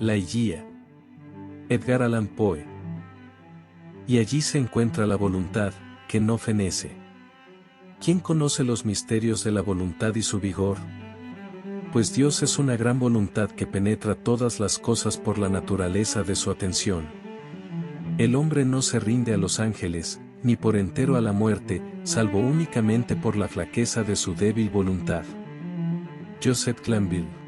La Higia. Edgar Allan Poe. Y allí se encuentra la voluntad, que no fenece. ¿Quién conoce los misterios de la voluntad y su vigor? Pues Dios es una gran voluntad que penetra todas las cosas por la naturaleza de su atención. El hombre no se rinde a los ángeles, ni por entero a la muerte, salvo únicamente por la flaqueza de su débil voluntad. Joseph Glanville.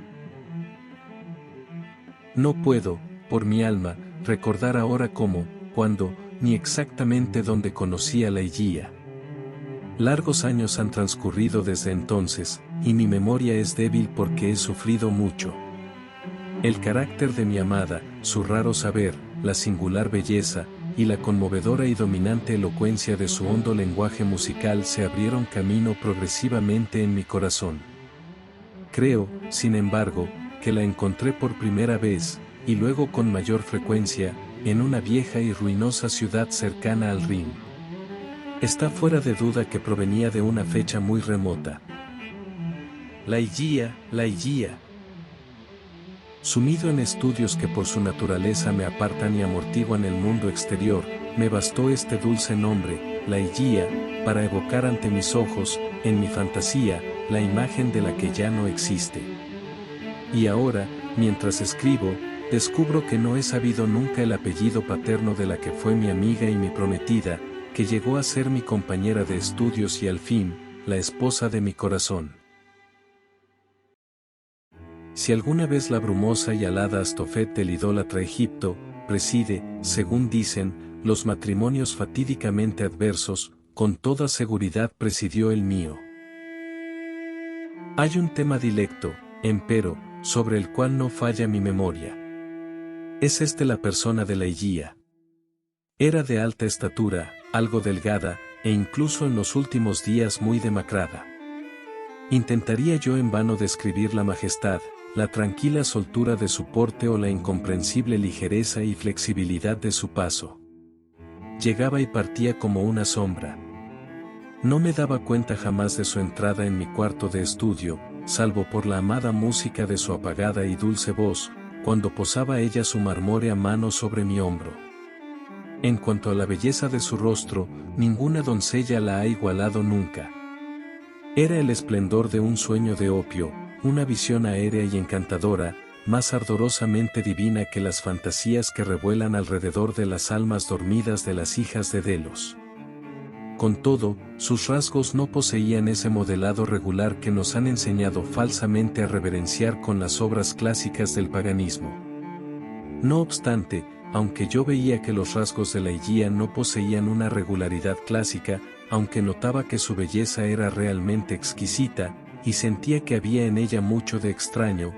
No puedo, por mi alma, recordar ahora cómo, cuándo, ni exactamente dónde conocí a la Higia. Largos años han transcurrido desde entonces, y mi memoria es débil porque he sufrido mucho. El carácter de mi amada, su raro saber, la singular belleza, y la conmovedora y dominante elocuencia de su hondo lenguaje musical se abrieron camino progresivamente en mi corazón. Creo, sin embargo, que la encontré por primera vez, y luego con mayor frecuencia, en una vieja y ruinosa ciudad cercana al Rin. Está fuera de duda que provenía de una fecha muy remota. La Higia, la Higia. Sumido en estudios que por su naturaleza me apartan y amortiguan el mundo exterior, me bastó este dulce nombre, la Higia, para evocar ante mis ojos, en mi fantasía, la imagen de la que ya no existe. Y ahora, mientras escribo, descubro que no he sabido nunca el apellido paterno de la que fue mi amiga y mi prometida, que llegó a ser mi compañera de estudios y al fin, la esposa de mi corazón. Si alguna vez la brumosa y alada Astophet del idólatra Egipto, preside, según dicen, los matrimonios fatídicamente adversos, con toda seguridad presidió el mío. Hay un tema dilecto, empero, sobre el cual no falla mi memoria. Es la persona de la Higia. Era de alta estatura, algo delgada, e incluso en los últimos días muy demacrada. Intentaría yo en vano describir la majestad, la tranquila soltura de su porte o la incomprensible ligereza y flexibilidad de su paso. Llegaba y partía como una sombra. No me daba cuenta jamás de su entrada en mi cuarto de estudio, salvo por la amada música de su apagada y dulce voz, cuando posaba ella su marmórea mano sobre mi hombro. En cuanto a la belleza de su rostro, ninguna doncella la ha igualado nunca. Era el esplendor de un sueño de opio, una visión aérea y encantadora, más ardorosamente divina que las fantasías que revuelan alrededor de las almas dormidas de las hijas de Delos. Con todo, sus rasgos no poseían ese modelado regular que nos han enseñado falsamente a reverenciar con las obras clásicas del paganismo. No obstante, aunque yo veía que los rasgos de la Higia no poseían una regularidad clásica, aunque notaba que su belleza era realmente exquisita, y sentía que había en ella mucho de extraño,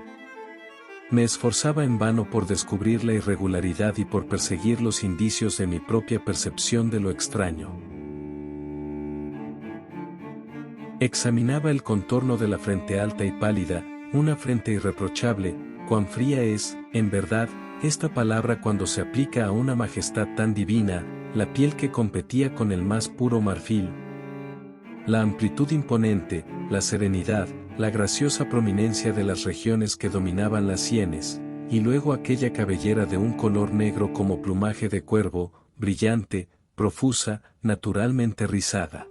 me esforzaba en vano por descubrir la irregularidad y por perseguir los indicios de mi propia percepción de lo extraño. Examinaba el contorno de la frente alta y pálida, una frente irreprochable. Cuán fría es, en verdad, esta palabra cuando se aplica a una majestad tan divina, la piel que competía con el más puro marfil. La amplitud imponente, la serenidad, la graciosa prominencia de las regiones que dominaban las sienes, y luego aquella cabellera de un color negro como plumaje de cuervo, brillante, profusa, naturalmente rizada.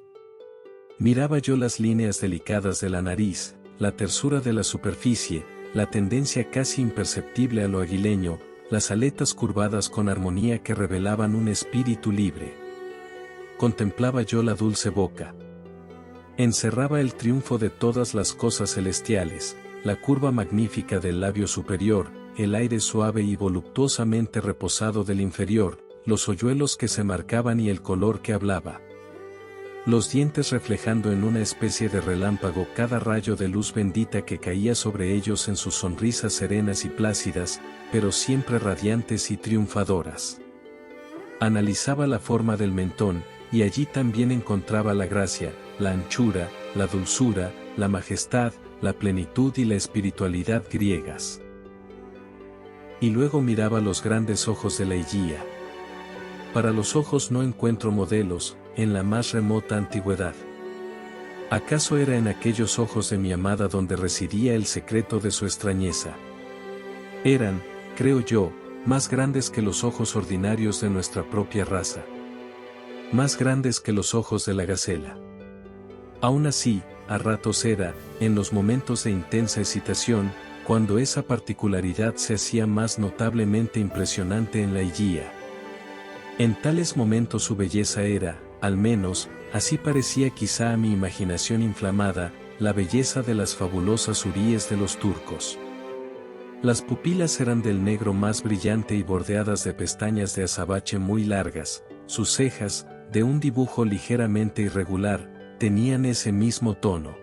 Miraba yo las líneas delicadas de la nariz, la tersura de la superficie, la tendencia casi imperceptible a lo aguileño, las aletas curvadas con armonía que revelaban un espíritu libre. Contemplaba yo la dulce boca. Encerraba el triunfo de todas las cosas celestiales, la curva magnífica del labio superior, el aire suave y voluptuosamente reposado del inferior, los hoyuelos que se marcaban y el color que hablaba. Los dientes reflejando en una especie de relámpago cada rayo de luz bendita que caía sobre ellos en sus sonrisas serenas y plácidas, pero siempre radiantes y triunfadoras. Analizaba la forma del mentón, y allí también encontraba la gracia, la anchura, la dulzura, la majestad, la plenitud y la espiritualidad griegas. Y luego miraba los grandes ojos de la Higia. Para los ojos no encuentro modelos, en la más remota antigüedad. ¿Acaso era en aquellos ojos de mi amada donde residía el secreto de su extrañeza? Eran, creo yo, más grandes que los ojos ordinarios de nuestra propia raza. Más grandes que los ojos de la gacela. Aún así, a ratos era, en los momentos de intensa excitación, cuando esa particularidad se hacía más notablemente impresionante en la Higuía. En tales momentos su belleza era, al menos, así parecía quizá a mi imaginación inflamada, la belleza de las fabulosas huríes de los turcos. Las pupilas eran del negro más brillante y bordeadas de pestañas de azabache muy largas, sus cejas, de un dibujo ligeramente irregular, tenían ese mismo tono.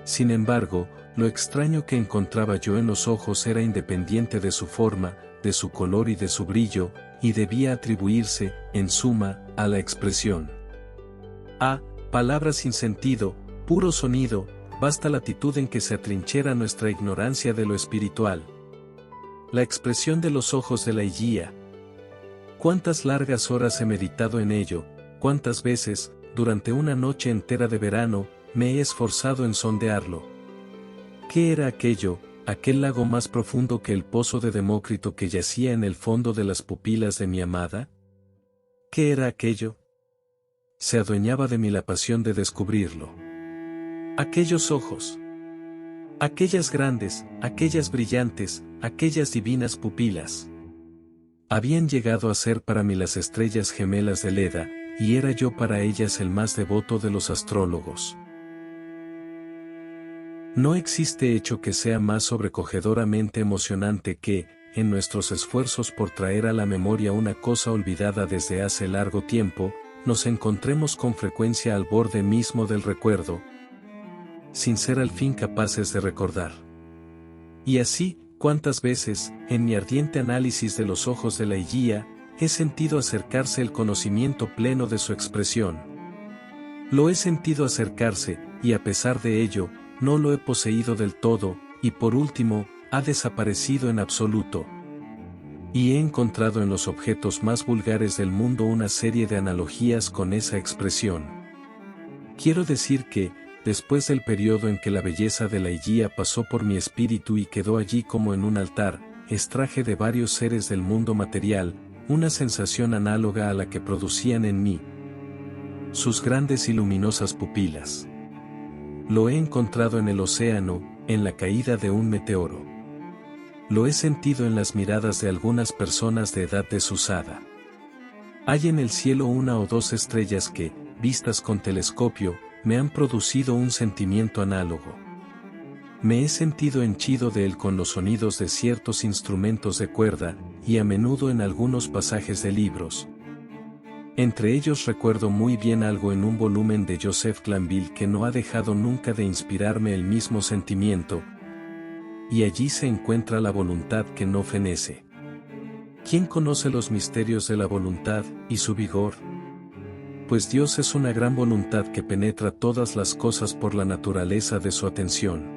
Sin embargo, lo extraño que encontraba yo en los ojos era independiente de su forma, de su color y de su brillo, y debía atribuirse, en suma, a la expresión. Palabras sin sentido, puro sonido, basta la actitud en que se atrinchera nuestra ignorancia de lo espiritual. La expresión de los ojos de la Higuía. Cuántas largas horas he meditado en ello, cuántas veces, durante una noche entera de verano, me he esforzado en sondearlo. ¿Qué era aquello, aquel lago más profundo que el pozo de Demócrito que yacía en el fondo de las pupilas de mi amada? ¿Qué era aquello? Se adueñaba de mí la pasión de descubrirlo. Aquellos ojos. Aquellas grandes, aquellas brillantes, aquellas divinas pupilas. Habían llegado a ser para mí las estrellas gemelas de Leda, y era yo para ellas el más devoto de los astrólogos. No existe hecho que sea más sobrecogedoramente emocionante que, en nuestros esfuerzos por traer a la memoria una cosa olvidada desde hace largo tiempo, nos encontremos con frecuencia al borde mismo del recuerdo, sin ser al fin capaces de recordar. Y así, cuántas veces, en mi ardiente análisis de los ojos de la Higuía, he sentido acercarse el conocimiento pleno de su expresión. Lo he sentido acercarse, y a pesar de ello, no lo he poseído del todo, y por último, ha desaparecido en absoluto. Y he encontrado en los objetos más vulgares del mundo una serie de analogías con esa expresión. Quiero decir que, después del periodo en que la belleza de la Higuía pasó por mi espíritu y quedó allí como en un altar, extraje de varios seres del mundo material, una sensación análoga a la que producían en mí sus grandes y luminosas pupilas. Lo he encontrado en el océano, en la caída de un meteoro. Lo he sentido en las miradas de algunas personas de edad desusada. Hay en el cielo una o dos estrellas que, vistas con telescopio, me han producido un sentimiento análogo. Me he sentido henchido de él con los sonidos de ciertos instrumentos de cuerda, y a menudo en algunos pasajes de libros. Entre ellos recuerdo muy bien algo en un volumen de Joseph Glanville que no ha dejado nunca de inspirarme el mismo sentimiento, y allí se encuentra la voluntad que no fenece. ¿Quién conoce los misterios de la voluntad y su vigor? Pues Dios es una gran voluntad que penetra todas las cosas por la naturaleza de su atención.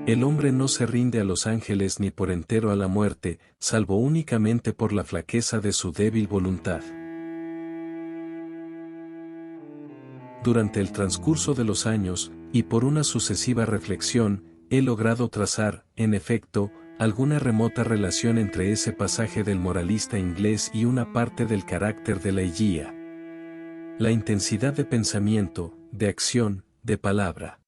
El hombre no se rinde a los ángeles ni por entero a la muerte, salvo únicamente por la flaqueza de su débil voluntad. Durante el transcurso de los años, y por una sucesiva reflexión, he logrado trazar, en efecto, alguna remota relación entre ese pasaje del moralista inglés y una parte del carácter de la Higuía. La intensidad de pensamiento, de acción, de palabra.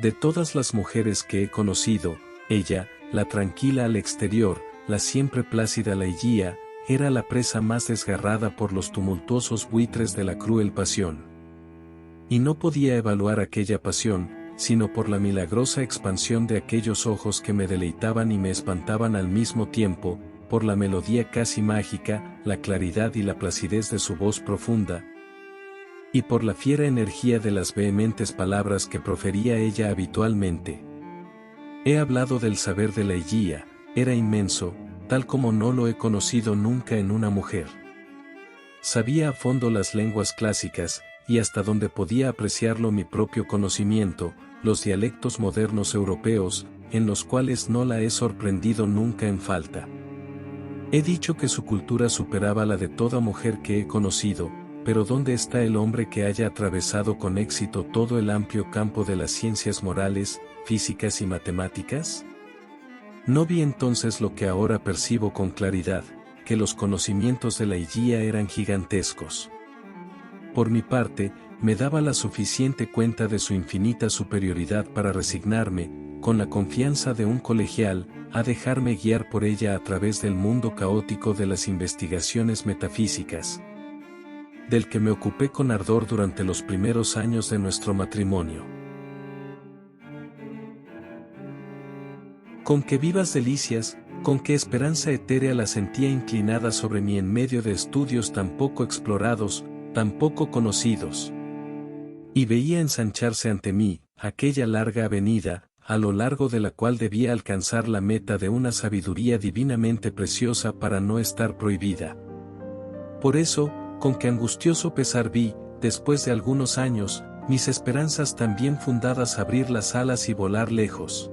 De todas las mujeres que he conocido, ella, la tranquila al exterior, la siempre plácida la Higuía, era la presa más desgarrada por los tumultuosos buitres de la cruel pasión. Y no podía evaluar aquella pasión, sino por la milagrosa expansión de aquellos ojos que me deleitaban y me espantaban al mismo tiempo, por la melodía casi mágica, la claridad y la placidez de su voz profunda, y por la fiera energía de las vehementes palabras que profería ella habitualmente. He hablado del saber de la Higuía, era inmenso, tal como no lo he conocido nunca en una mujer. Sabía a fondo las lenguas clásicas, y hasta donde podía apreciarlo mi propio conocimiento, los dialectos modernos europeos, en los cuales no la he sorprendido nunca en falta. He dicho que su cultura superaba la de toda mujer que he conocido, pero ¿dónde está el hombre que haya atravesado con éxito todo el amplio campo de las ciencias morales, físicas y matemáticas? No vi entonces lo que ahora percibo con claridad, que los conocimientos de la Hijía eran gigantescos. Por mi parte, me daba la suficiente cuenta de su infinita superioridad para resignarme, con la confianza de un colegial, a dejarme guiar por ella a través del mundo caótico de las investigaciones metafísicas, del que me ocupé con ardor durante los primeros años de nuestro matrimonio. Con qué vivas delicias, con qué esperanza etérea la sentía inclinada sobre mí en medio de estudios tan poco explorados, tan poco conocidos. Y veía ensancharse ante mí, aquella larga avenida, a lo largo de la cual debía alcanzar la meta de una sabiduría divinamente preciosa para no estar prohibida. Por eso, con qué angustioso pesar vi, después de algunos años, mis esperanzas tan bien fundadas abrir las alas y volar lejos.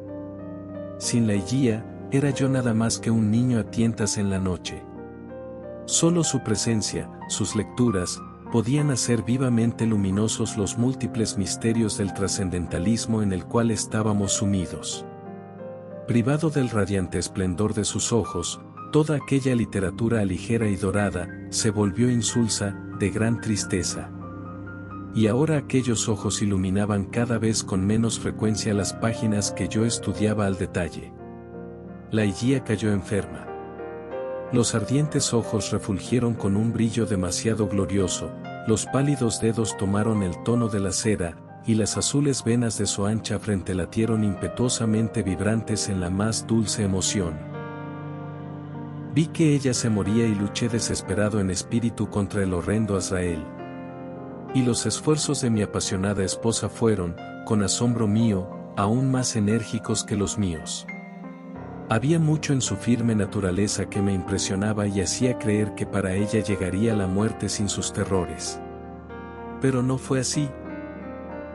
Sin la Hijía, era yo nada más que un niño a tientas en la noche. Solo su presencia, sus lecturas, podían hacer vivamente luminosos los múltiples misterios del trascendentalismo en el cual estábamos sumidos. Privado del radiante esplendor de sus ojos, toda aquella literatura ligera y dorada, se volvió insulsa, de gran tristeza. Y ahora aquellos ojos iluminaban cada vez con menos frecuencia las páginas que yo estudiaba al detalle. La Hijía cayó enferma. Los ardientes ojos refulgieron con un brillo demasiado glorioso, los pálidos dedos tomaron el tono de la cera, y las azules venas de su ancha frente latieron impetuosamente vibrantes en la más dulce emoción. Vi que ella se moría y luché desesperado en espíritu contra el horrendo Azrael. Y los esfuerzos de mi apasionada esposa fueron, con asombro mío, aún más enérgicos que los míos. Había mucho en su firme naturaleza que me impresionaba y hacía creer que para ella llegaría la muerte sin sus terrores. Pero no fue así.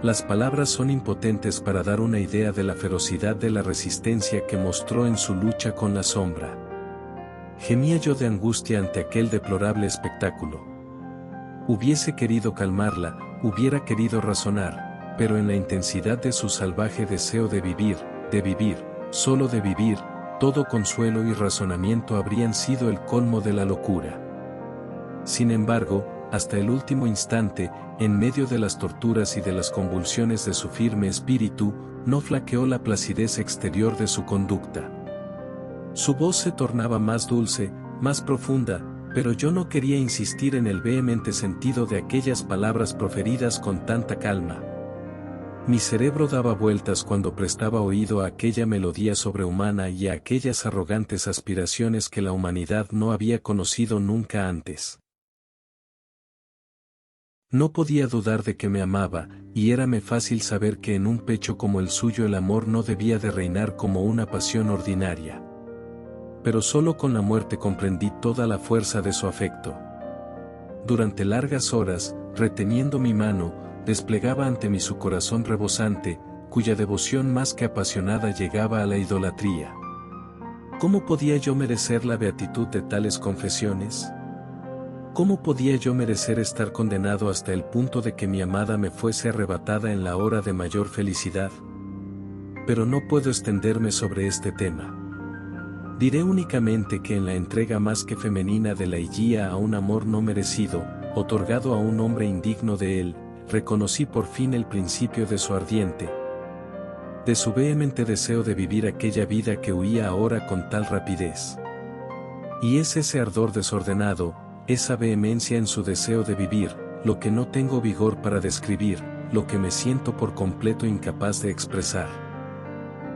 Las palabras son impotentes para dar una idea de la ferocidad de la resistencia que mostró en su lucha con la sombra. Gemía yo de angustia ante aquel deplorable espectáculo. Hubiese querido calmarla, hubiera querido razonar, pero en la intensidad de su salvaje deseo de vivir, solo de vivir, todo consuelo y razonamiento habrían sido el colmo de la locura. Sin embargo, hasta el último instante, en medio de las torturas y de las convulsiones de su firme espíritu, no flaqueó la placidez exterior de su conducta. Su voz se tornaba más dulce, más profunda, pero yo no quería insistir en el vehemente sentido de aquellas palabras proferidas con tanta calma. Mi cerebro daba vueltas cuando prestaba oído a aquella melodía sobrehumana y a aquellas arrogantes aspiraciones que la humanidad no había conocido nunca antes. No podía dudar de que me amaba, y érame fácil saber que en un pecho como el suyo el amor no debía de reinar como una pasión ordinaria. Pero solo con la muerte comprendí toda la fuerza de su afecto. Durante largas horas, reteniendo mi mano, desplegaba ante mí su corazón rebosante, cuya devoción más que apasionada llegaba a la idolatría. ¿Cómo podía yo merecer la beatitud de tales confesiones? ¿Cómo podía yo merecer estar condenado hasta el punto de que mi amada me fuese arrebatada en la hora de mayor felicidad? Pero no puedo extenderme sobre este tema. Diré únicamente que en la entrega más que femenina de la Hijía a un amor no merecido, otorgado a un hombre indigno de él, reconocí por fin el principio de su ardiente, de su vehemente deseo de vivir aquella vida que huía ahora con tal rapidez. Y es ese ardor desordenado, esa vehemencia en su deseo de vivir, lo que no tengo vigor para describir, lo que me siento por completo incapaz de expresar.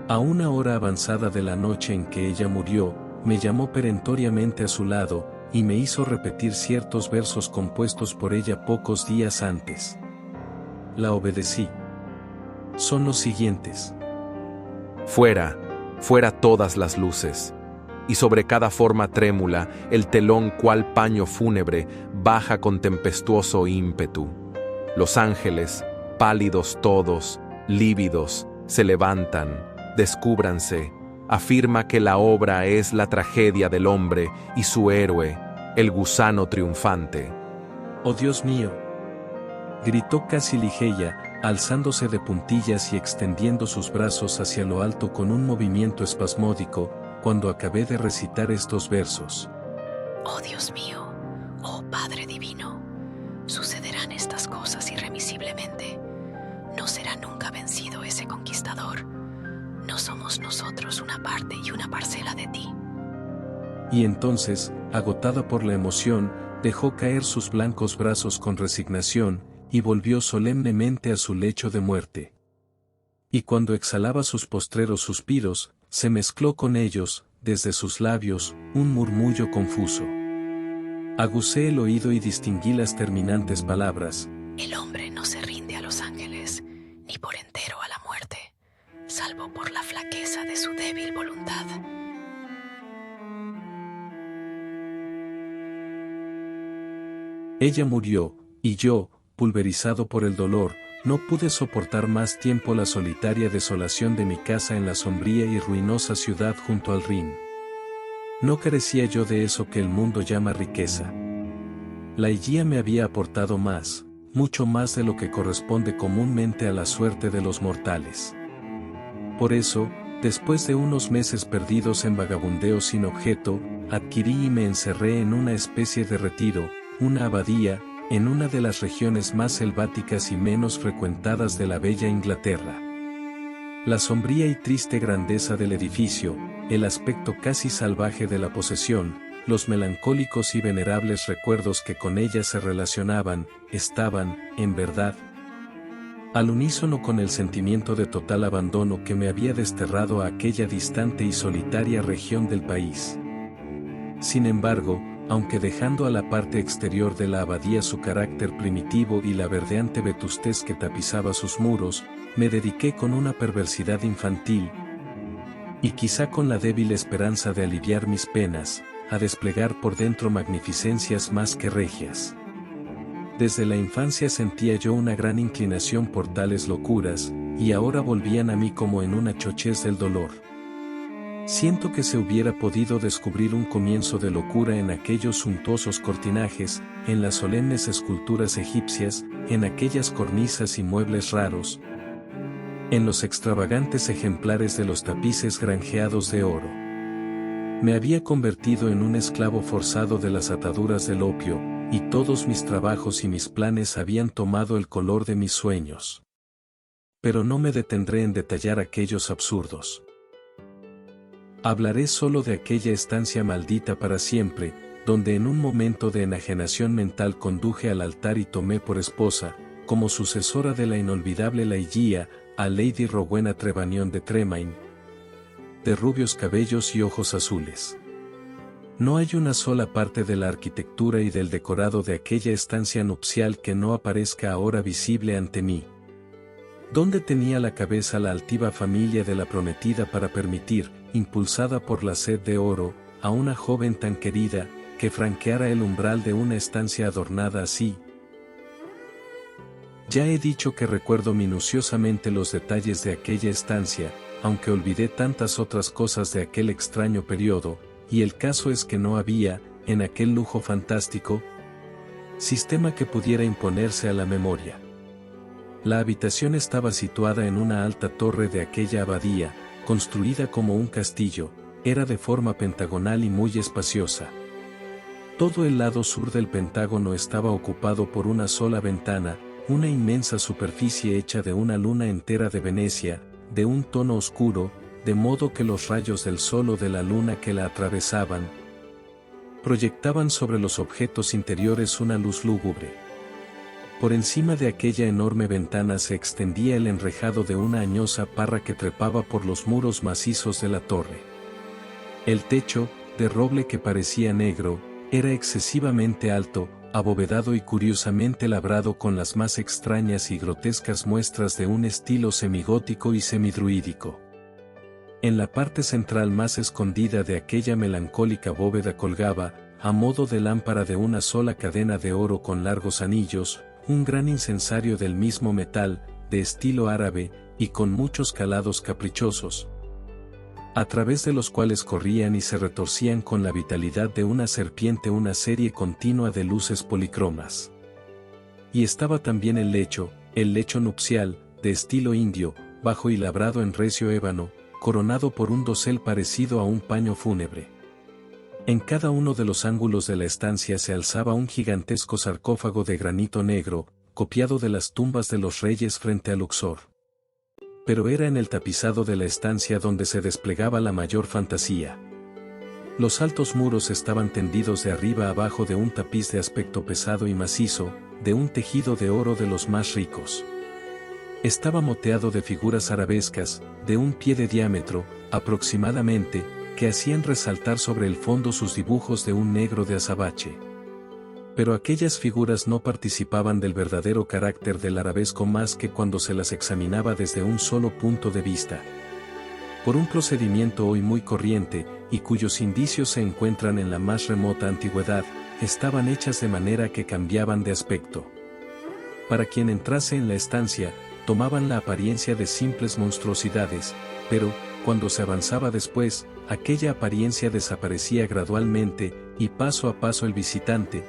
A una hora avanzada de la noche en que ella murió, me llamó perentoriamente a su lado, y me hizo repetir ciertos versos compuestos por ella pocos días antes. La obedecí. Son los siguientes. Fuera, fuera todas las luces, y sobre cada forma trémula, el telón cual paño fúnebre, baja con tempestuoso ímpetu. Los ángeles, pálidos todos, lívidos, se levantan, descúbranse, afirma que la obra es la tragedia del hombre y su héroe, el gusano triunfante. ¡Oh Dios mío!, gritó casi Ligeia, alzándose de puntillas y extendiendo sus brazos hacia lo alto con un movimiento espasmódico, cuando acabé de recitar estos versos. Oh Dios mío, oh Padre Divino, sucederán estas cosas irremisiblemente. No será nunca vencido ese conquistador. No somos nosotros una parte y una parcela de ti. Y entonces, agotada por la emoción, dejó caer sus blancos brazos con resignación, y volvió solemnemente a su lecho de muerte. Y cuando exhalaba sus postreros suspiros, se mezcló con ellos, desde sus labios, un murmullo confuso. Agucé el oído y distinguí las terminantes palabras. El hombre no se rinde a los ángeles, ni por entero a la muerte, salvo por la flaqueza de su débil voluntad. Ella murió, y yo, pulverizado por el dolor, no pude soportar más tiempo la solitaria desolación de mi casa en la sombría y ruinosa ciudad junto al Rin. No carecía yo de eso que el mundo llama riqueza. La Higuía me había aportado más, mucho más de lo que corresponde comúnmente a la suerte de los mortales. Por eso, después de unos meses perdidos en vagabundeo sin objeto, adquirí y me encerré en una especie de retiro, una abadía, en una de las regiones más selváticas y menos frecuentadas de la bella Inglaterra. La sombría y triste grandeza del edificio, el aspecto casi salvaje de la posesión, los melancólicos y venerables recuerdos que con ella se relacionaban, estaban, en verdad, al unísono con el sentimiento de total abandono que me había desterrado a aquella distante y solitaria región del país. Sin embargo, aunque dejando a la parte exterior de la abadía su carácter primitivo y la verdeante vetustez que tapizaba sus muros, me dediqué con una perversidad infantil, y quizá con la débil esperanza de aliviar mis penas, a desplegar por dentro magnificencias más que regias. Desde la infancia sentía yo una gran inclinación por tales locuras, y ahora volvían a mí como en una chochez del dolor. Siento que se hubiera podido descubrir un comienzo de locura en aquellos suntuosos cortinajes, en las solemnes esculturas egipcias, en aquellas cornisas y muebles raros, en los extravagantes ejemplares de los tapices granjeados de oro. Me había convertido en un esclavo forzado de las ataduras del opio, y todos mis trabajos y mis planes habían tomado el color de mis sueños. Pero no me detendré en detallar aquellos absurdos. Hablaré solo de aquella estancia maldita para siempre, donde en un momento de enajenación mental conduje al altar y tomé por esposa, como sucesora de la inolvidable Ligeia, a Lady Rowena Trevanion de Tremaine, de rubios cabellos y ojos azules. No hay una sola parte de la arquitectura y del decorado de aquella estancia nupcial que no aparezca ahora visible ante mí. ¿Dónde tenía la cabeza la altiva familia de la prometida para permitir, impulsada por la sed de oro, a una joven tan querida, que franqueara el umbral de una estancia adornada así? Ya he dicho que recuerdo minuciosamente los detalles de aquella estancia, aunque olvidé tantas otras cosas de aquel extraño periodo, y el caso es que no había, en aquel lujo fantástico, sistema que pudiera imponerse a la memoria. La habitación estaba situada en una alta torre de aquella abadía, construida como un castillo, era de forma pentagonal y muy espaciosa. Todo el lado sur del pentágono estaba ocupado por una sola ventana, una inmensa superficie hecha de una luna entera de Venecia, de un tono oscuro, de modo que los rayos del sol o de la luna que la atravesaban proyectaban sobre los objetos interiores una luz lúgubre. Por encima de aquella enorme ventana se extendía el enrejado de una añosa parra que trepaba por los muros macizos de la torre. El techo, de roble que parecía negro, era excesivamente alto, abovedado y curiosamente labrado con las más extrañas y grotescas muestras de un estilo semigótico y semidruídico. En la parte central más escondida de aquella melancólica bóveda colgaba, a modo de lámpara de una sola cadena de oro con largos anillos, un gran incensario del mismo metal, de estilo árabe, y con muchos calados caprichosos, a través de los cuales corrían y se retorcían con la vitalidad de una serpiente una serie continua de luces policromas. Y estaba también el lecho nupcial, de estilo indio, bajo y labrado en recio ébano, coronado por un dosel parecido a un paño fúnebre. En cada uno de los ángulos de la estancia se alzaba un gigantesco sarcófago de granito negro, copiado de las tumbas de los reyes frente al Luxor. Pero era en el tapizado de la estancia donde se desplegaba la mayor fantasía. Los altos muros estaban tendidos de arriba a abajo de un tapiz de aspecto pesado y macizo, de un tejido de oro de los más ricos. Estaba moteado de figuras arabescas, de un pie de diámetro, aproximadamente, que hacían resaltar sobre el fondo sus dibujos de un negro de azabache. Pero aquellas figuras no participaban del verdadero carácter del arabesco más que cuando se las examinaba desde un solo punto de vista. Por un procedimiento hoy muy corriente, y cuyos indicios se encuentran en la más remota antigüedad, estaban hechas de manera que cambiaban de aspecto. Para quien entrase en la estancia, tomaban la apariencia de simples monstruosidades, pero, cuando se avanzaba después, aquella apariencia desaparecía gradualmente, y paso a paso el visitante,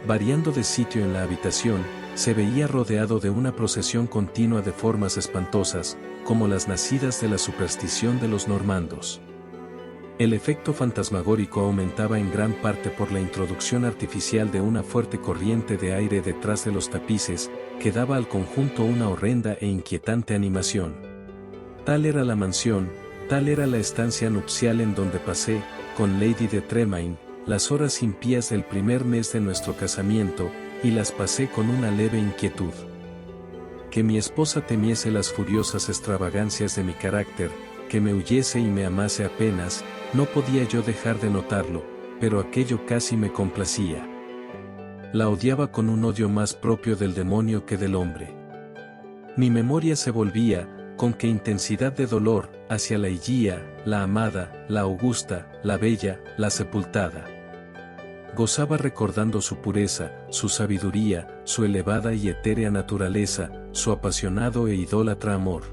variando de sitio en la habitación, se veía rodeado de una procesión continua de formas espantosas, como las nacidas de la superstición de los normandos. El efecto fantasmagórico aumentaba en gran parte por la introducción artificial de una fuerte corriente de aire detrás de los tapices, que daba al conjunto una horrenda e inquietante animación. Tal era la mansión, tal era la estancia nupcial en donde pasé, con Lady de Tremaine, las horas impías del primer mes de nuestro casamiento, y las pasé con una leve inquietud. Que mi esposa temiese las furiosas extravagancias de mi carácter, que me huyese y me amase apenas, no podía yo dejar de notarlo, pero aquello casi me complacía. La odiaba con un odio más propio del demonio que del hombre. Mi memoria se volvía, con qué intensidad de dolor, hacia la Higía, la amada, la augusta, la bella, la sepultada. Gozaba recordando su pureza, su sabiduría, su elevada y etérea naturaleza, su apasionado e idólatra amor.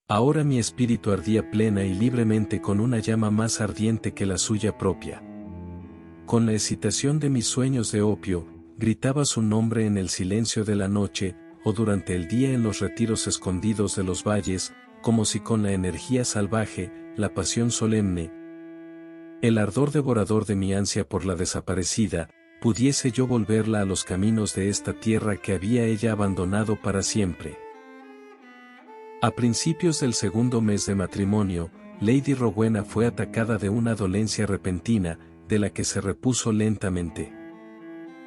Ahora mi espíritu ardía plena y libremente con una llama más ardiente que la suya propia. Con la excitación de mis sueños de opio, gritaba su nombre en el silencio de la noche, o durante el día en los retiros escondidos de los valles, como si con la energía salvaje, la pasión solemne, el ardor devorador de mi ansia por la desaparecida, pudiese yo volverla a los caminos de esta tierra que había ella abandonado para siempre. A principios del segundo mes de matrimonio, Lady Rowena fue atacada de una dolencia repentina, de la que se repuso lentamente.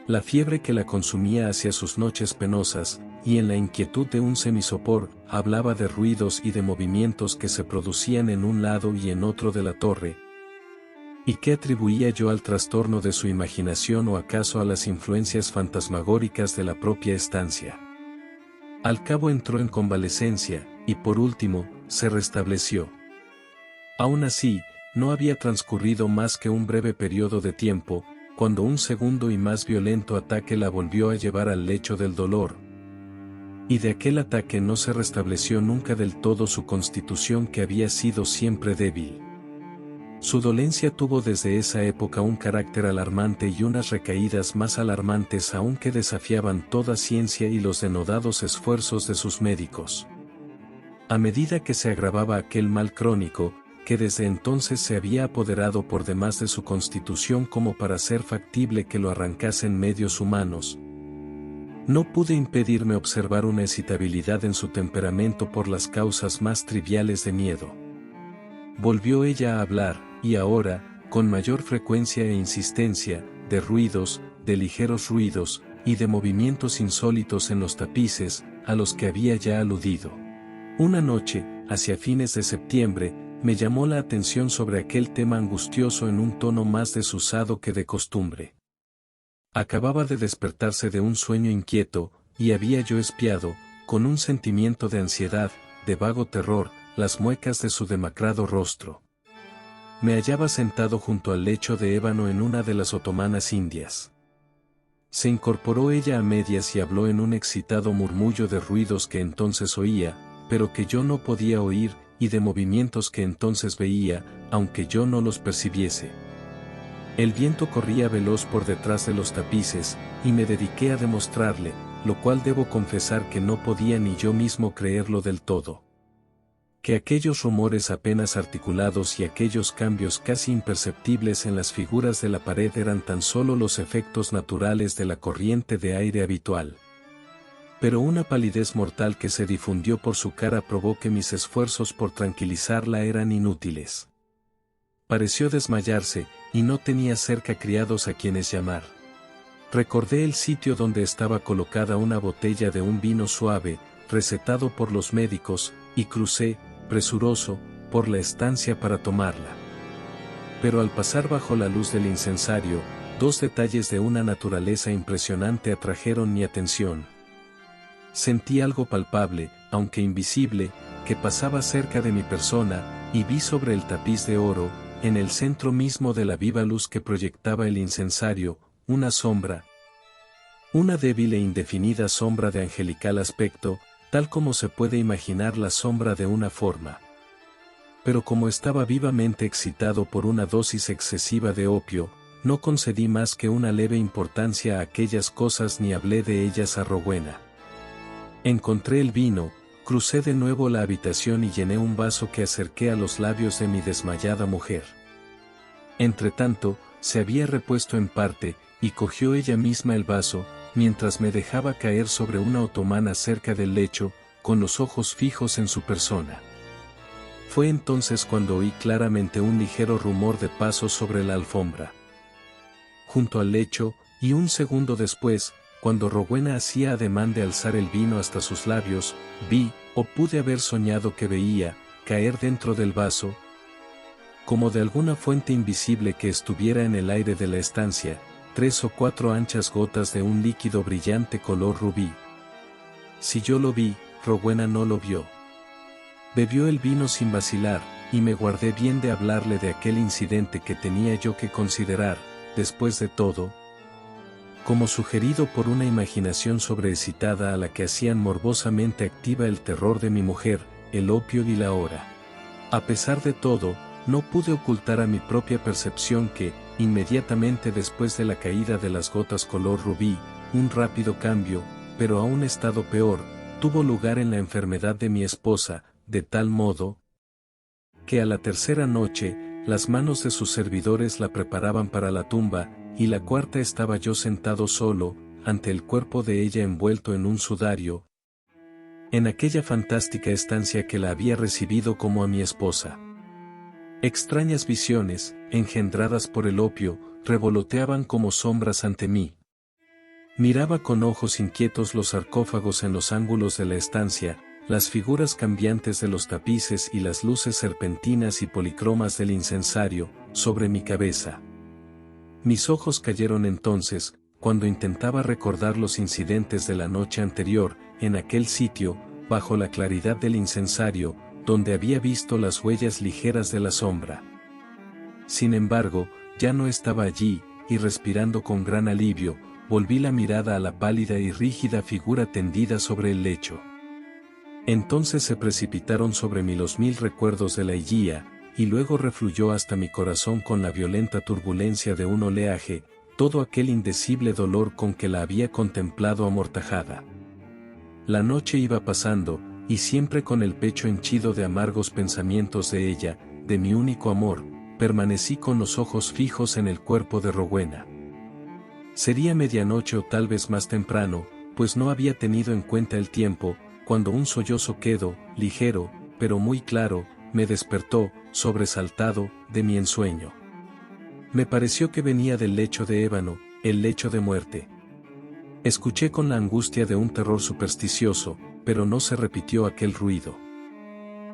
La fiebre que la consumía hacia sus noches penosas, y en la inquietud de un semisopor, hablaba de ruidos y de movimientos que se producían en un lado y en otro de la torre. ¿Y qué atribuía yo al trastorno de su imaginación o acaso a las influencias fantasmagóricas de la propia estancia? Al cabo entró en convalecencia, y por último, se restableció. Aún así, no había transcurrido más que un breve periodo de tiempo, cuando un segundo y más violento ataque la volvió a llevar al lecho del dolor. Y de aquel ataque no se restableció nunca del todo su constitución que había sido siempre débil. Su dolencia tuvo desde esa época un carácter alarmante y unas recaídas más alarmantes aún que desafiaban toda ciencia y los denodados esfuerzos de sus médicos. A medida que se agravaba aquel mal crónico, que desde entonces se había apoderado por demás de su constitución como para ser factible que lo arrancasen medios humanos, no pude impedirme observar una excitabilidad en su temperamento por las causas más triviales de miedo. Volvió ella a hablar, y ahora, con mayor frecuencia e insistencia, de ruidos, de ligeros ruidos, y de movimientos insólitos en los tapices, a los que había ya aludido. Una noche, hacia fines de septiembre, me llamó la atención sobre aquel tema angustioso en un tono más desusado que de costumbre. Acababa de despertarse de un sueño inquieto, y había yo espiado, con un sentimiento de ansiedad, de vago terror, las muecas de su demacrado rostro. Me hallaba sentado junto al lecho de ébano en una de las otomanas indias. Se incorporó ella a medias y habló en un excitado murmullo de ruidos que entonces oía, pero que yo no podía oír, y de movimientos que entonces veía, aunque yo no los percibiese. El viento corría veloz por detrás de los tapices, y me dediqué a demostrarle, lo cual debo confesar que no podía ni yo mismo creerlo del todo. Que aquellos rumores apenas articulados y aquellos cambios casi imperceptibles en las figuras de la pared eran tan solo los efectos naturales de la corriente de aire habitual. Pero una palidez mortal que se difundió por su cara probó que mis esfuerzos por tranquilizarla eran inútiles. Pareció desmayarse, y no tenía cerca criados a quienes llamar. Recordé el sitio donde estaba colocada una botella de un vino suave, recetado por los médicos, y crucé, presuroso, por la estancia para tomarla. Pero al pasar bajo la luz del incensario, dos detalles de una naturaleza impresionante atrajeron mi atención. Sentí algo palpable, aunque invisible, que pasaba cerca de mi persona, y vi sobre el tapiz de oro, en el centro mismo de la viva luz que proyectaba el incensario, una sombra. Una débil e indefinida sombra de angelical aspecto, tal como se puede imaginar la sombra de una forma. Pero como estaba vivamente excitado por una dosis excesiva de opio, no concedí más que una leve importancia a aquellas cosas ni hablé de ellas a Rowena. Encontré el vino, crucé de nuevo la habitación y llené un vaso que acerqué a los labios de mi desmayada mujer. Entretanto, se había repuesto en parte, y cogió ella misma el vaso, mientras me dejaba caer sobre una otomana cerca del lecho, con los ojos fijos en su persona. Fue entonces cuando oí claramente un ligero rumor de pasos sobre la alfombra. Junto al lecho, y un segundo después, cuando Rowena hacía ademán de alzar el vino hasta sus labios, vi, o pude haber soñado que veía, caer dentro del vaso, como de alguna fuente invisible que estuviera en el aire de la estancia, 3 o 4 anchas gotas de un líquido brillante color rubí. Si yo lo vi, Rowena no lo vio. Bebió el vino sin vacilar, y me guardé bien de hablarle de aquel incidente que tenía yo que considerar, después de todo, como sugerido por una imaginación sobreexcitada a la que hacían morbosamente activa el terror de mi mujer, el opio y la hora. A pesar de todo, no pude ocultar a mi propia percepción que, inmediatamente después de la caída de las gotas color rubí, un rápido cambio, pero a un estado peor, tuvo lugar en la enfermedad de mi esposa, de tal modo que a la tercera noche, las manos de sus servidores la preparaban para la tumba, y la cuarta estaba yo sentado solo, ante el cuerpo de ella envuelto en un sudario, en aquella fantástica estancia que la había recibido como a mi esposa. Extrañas visiones, engendradas por el opio, revoloteaban como sombras ante mí. Miraba con ojos inquietos los sarcófagos en los ángulos de la estancia, las figuras cambiantes de los tapices y las luces serpentinas y policromas del incensario, sobre mi cabeza. Mis ojos cayeron entonces, cuando intentaba recordar los incidentes de la noche anterior, en aquel sitio, bajo la claridad del incensario, donde había visto las huellas ligeras de la sombra. Sin embargo, ya no estaba allí, y respirando con gran alivio, volví la mirada a la pálida y rígida figura tendida sobre el lecho. Entonces se precipitaron sobre mí los 1000 recuerdos de la Higuía, y luego refluyó hasta mi corazón con la violenta turbulencia de un oleaje, todo aquel indecible dolor con que la había contemplado amortajada. La noche iba pasando, y siempre con el pecho henchido de amargos pensamientos de ella, de mi único amor, permanecí con los ojos fijos en el cuerpo de Rowena. Sería medianoche o tal vez más temprano, pues no había tenido en cuenta el tiempo, cuando un sollozo quedo, ligero, pero muy claro, me despertó, sobresaltado, de mi ensueño. Me pareció que venía del lecho de ébano, el lecho de muerte. Escuché con la angustia de un terror supersticioso, pero no se repitió aquel ruido.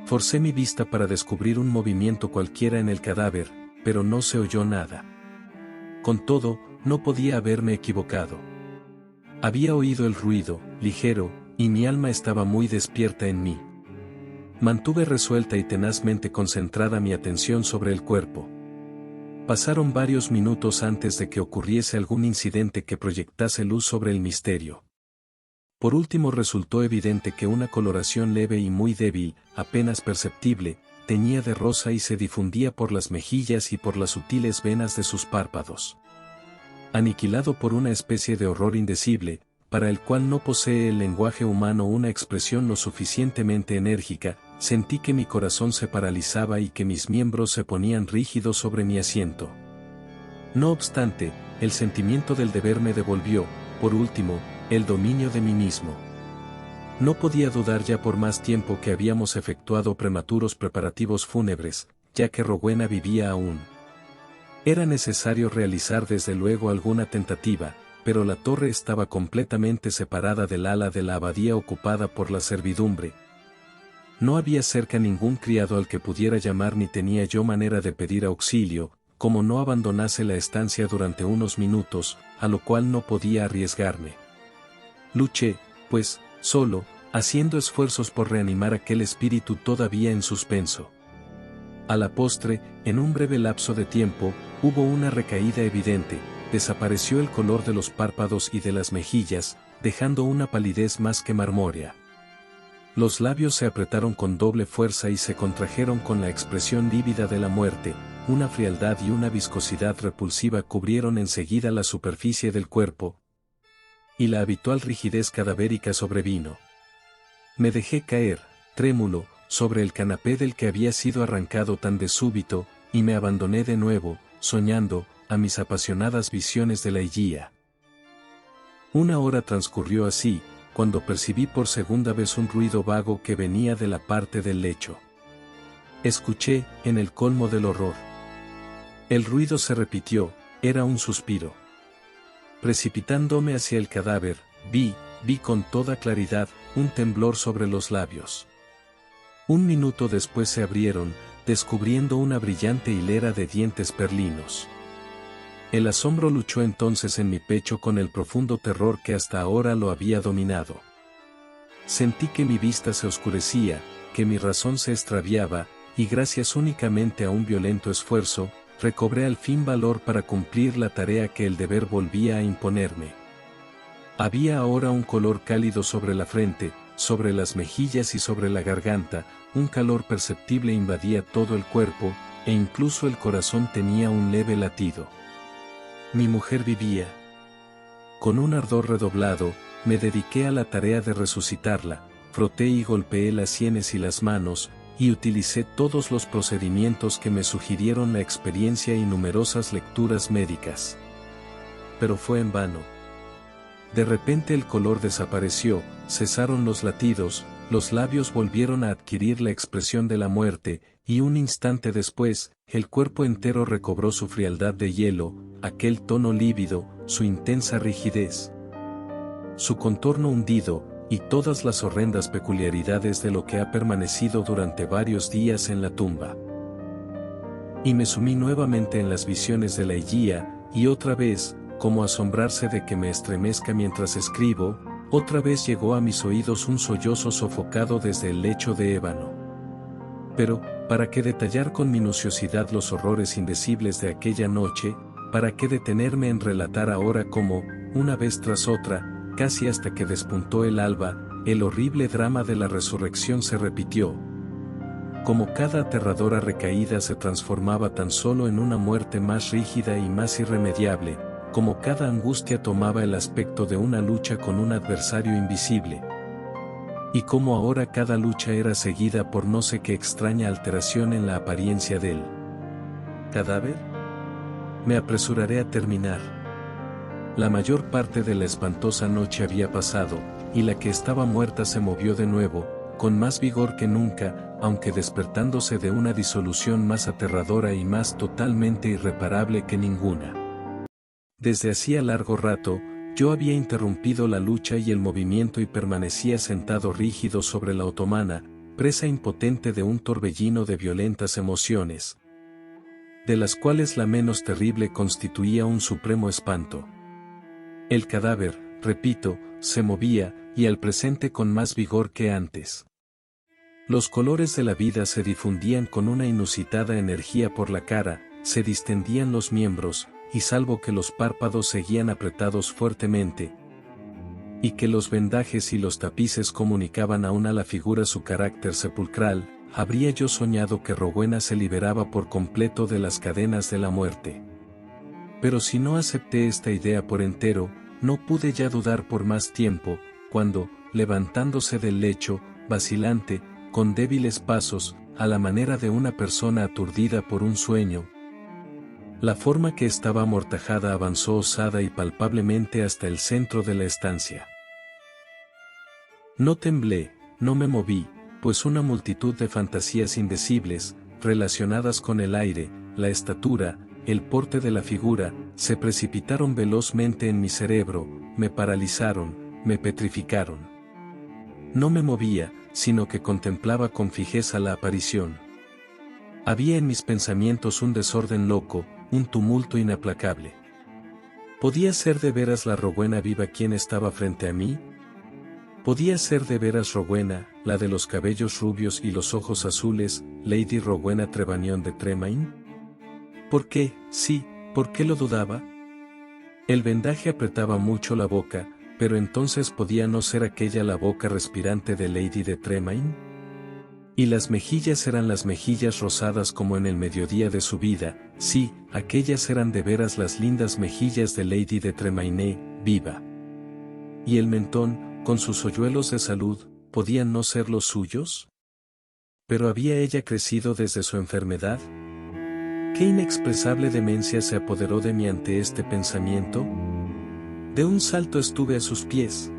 Forcé mi vista para descubrir un movimiento cualquiera en el cadáver, pero no se oyó nada. Con todo, no podía haberme equivocado. Había oído el ruido, ligero, y mi alma estaba muy despierta en mí. Mantuve resuelta y tenazmente concentrada mi atención sobre el cuerpo. Pasaron varios minutos antes de que ocurriese algún incidente que proyectase luz sobre el misterio. Por último resultó evidente que una coloración leve y muy débil, apenas perceptible, teñía de rosa y se difundía por las mejillas y por las sutiles venas de sus párpados. Aniquilado por una especie de horror indecible, para el cual no posee el lenguaje humano una expresión lo suficientemente enérgica, sentí que mi corazón se paralizaba y que mis miembros se ponían rígidos sobre mi asiento. No obstante, el sentimiento del deber me devolvió, por último, el dominio de mí mismo. No podía dudar ya por más tiempo que habíamos efectuado prematuros preparativos fúnebres, ya que Rowena vivía aún. Era necesario realizar desde luego alguna tentativa, pero la torre estaba completamente separada del ala de la abadía ocupada por la servidumbre. No había cerca ningún criado al que pudiera llamar ni tenía yo manera de pedir auxilio, como no abandonase la estancia durante unos minutos, a lo cual no podía arriesgarme. Luché, pues, solo, haciendo esfuerzos por reanimar aquel espíritu todavía en suspenso. A la postre, en un breve lapso de tiempo, hubo una recaída evidente, desapareció el color de los párpados y de las mejillas, dejando una palidez más que marmórea. Los labios se apretaron con doble fuerza y se contrajeron con la expresión lívida de la muerte, una frialdad y una viscosidad repulsiva cubrieron enseguida la superficie del cuerpo, y la habitual rigidez cadavérica sobrevino. Me dejé caer, trémulo, sobre el canapé del que había sido arrancado tan de súbito, y me abandoné de nuevo, soñando, a mis apasionadas visiones de la Higuía. Una hora transcurrió así, cuando percibí por segunda vez un ruido vago que venía de la parte del lecho. Escuché, en el colmo del horror. El ruido se repitió, era un suspiro. Precipitándome hacia el cadáver, vi con toda claridad, un temblor sobre los labios. Un minuto después se abrieron, descubriendo una brillante hilera de dientes perlinos. El asombro luchó entonces en mi pecho con el profundo terror que hasta ahora lo había dominado. Sentí que mi vista se oscurecía, que mi razón se extraviaba, y gracias únicamente a un violento esfuerzo, recobré al fin valor para cumplir la tarea que el deber volvía a imponerme. Había ahora un color cálido sobre la frente, sobre las mejillas y sobre la garganta, un calor perceptible invadía todo el cuerpo, e incluso el corazón tenía un leve latido. Mi mujer vivía. Con un ardor redoblado, me dediqué a la tarea de resucitarla, froté y golpeé las sienes y las manos, y utilicé todos los procedimientos que me sugirieron la experiencia y numerosas lecturas médicas. Pero fue en vano. De repente el color desapareció, cesaron los latidos, los labios volvieron a adquirir la expresión de la muerte, y un instante después, el cuerpo entero recobró su frialdad de hielo, aquel tono lívido, su intensa rigidez, su contorno hundido, y todas las horrendas peculiaridades de lo que ha permanecido durante varios días en la tumba. Y me sumí nuevamente en las visiones de la Higuía, y otra vez, como asombrarse de que me estremezca mientras escribo, otra vez llegó a mis oídos un sollozo sofocado desde el lecho de ébano. Pero, ¿para qué detallar con minuciosidad los horrores indecibles de aquella noche? ¿Para qué detenerme en relatar ahora cómo, una vez tras otra, casi hasta que despuntó el alba, el horrible drama de la resurrección se repitió? Como cada aterradora recaída se transformaba tan solo en una muerte más rígida y más irremediable, como cada angustia tomaba el aspecto de una lucha con un adversario invisible. Y como ahora cada lucha era seguida por no sé qué extraña alteración en la apariencia del cadáver. Me apresuraré a terminar. La mayor parte de la espantosa noche había pasado, y la que estaba muerta se movió de nuevo, con más vigor que nunca, aunque despertándose de una disolución más aterradora y más totalmente irreparable que ninguna. Desde hacía largo rato, yo había interrumpido la lucha y el movimiento y permanecía sentado rígido sobre la otomana, presa impotente de un torbellino de violentas emociones, de las cuales la menos terrible constituía un supremo espanto. El cadáver, repito, se movía, y al presente con más vigor que antes. Los colores de la vida se difundían con una inusitada energía por la cara, se distendían los miembros, y salvo que los párpados seguían apretados fuertemente, y que los vendajes y los tapices comunicaban aún a la figura su carácter sepulcral, habría yo soñado que Rowena se liberaba por completo de las cadenas de la muerte. Pero si no acepté esta idea por entero, no pude ya dudar por más tiempo, cuando, levantándose del lecho, vacilante, con débiles pasos, a la manera de una persona aturdida por un sueño. La forma que estaba amortajada avanzó osada y palpablemente hasta el centro de la estancia. No temblé, no me moví, pues una multitud de fantasías indecibles, relacionadas con el aire, la estatura, el porte de la figura, se precipitaron velozmente en mi cerebro, me paralizaron, me petrificaron. No me movía, sino que contemplaba con fijeza la aparición. Había en mis pensamientos un desorden loco, un tumulto inaplacable. ¿Podía ser de veras la Rowena viva quien estaba frente a mí? ¿Podía ser de veras Rowena, la de los cabellos rubios y los ojos azules, Lady Rowena Trevanion de Tremaine? ¿Por qué, sí, por qué lo dudaba? El vendaje apretaba mucho la boca, pero entonces ¿podía no ser aquella la boca respirante de Lady de Tremaine? Y las mejillas eran las mejillas rosadas como en el mediodía de su vida, sí, aquellas eran de veras las lindas mejillas de Lady de Tremaine, viva. Y el mentón, con sus hoyuelos de salud, ¿podían no ser los suyos? ¿Pero había ella crecido desde su enfermedad? ¿Qué inexpresable demencia se apoderó de mí ante este pensamiento? De un salto estuve a sus pies.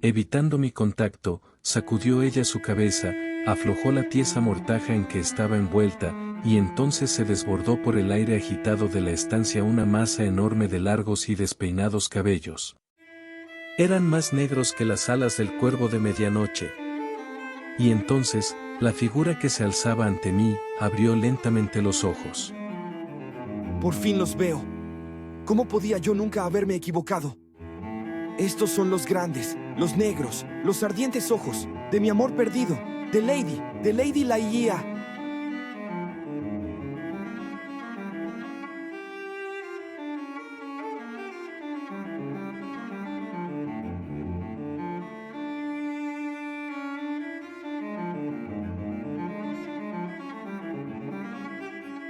Evitando mi contacto, sacudió ella su cabeza, aflojó la tiesa mortaja en que estaba envuelta, y entonces se desbordó por el aire agitado de la estancia una masa enorme de largos y despeinados cabellos. Eran más negros que las alas del cuervo de medianoche. Y entonces, la figura que se alzaba ante mí, abrió lentamente los ojos. Por fin los veo. ¿Cómo podía yo nunca haberme equivocado? Estos son los grandes, los negros, los ardientes ojos, de mi amor perdido, de Lady Laia.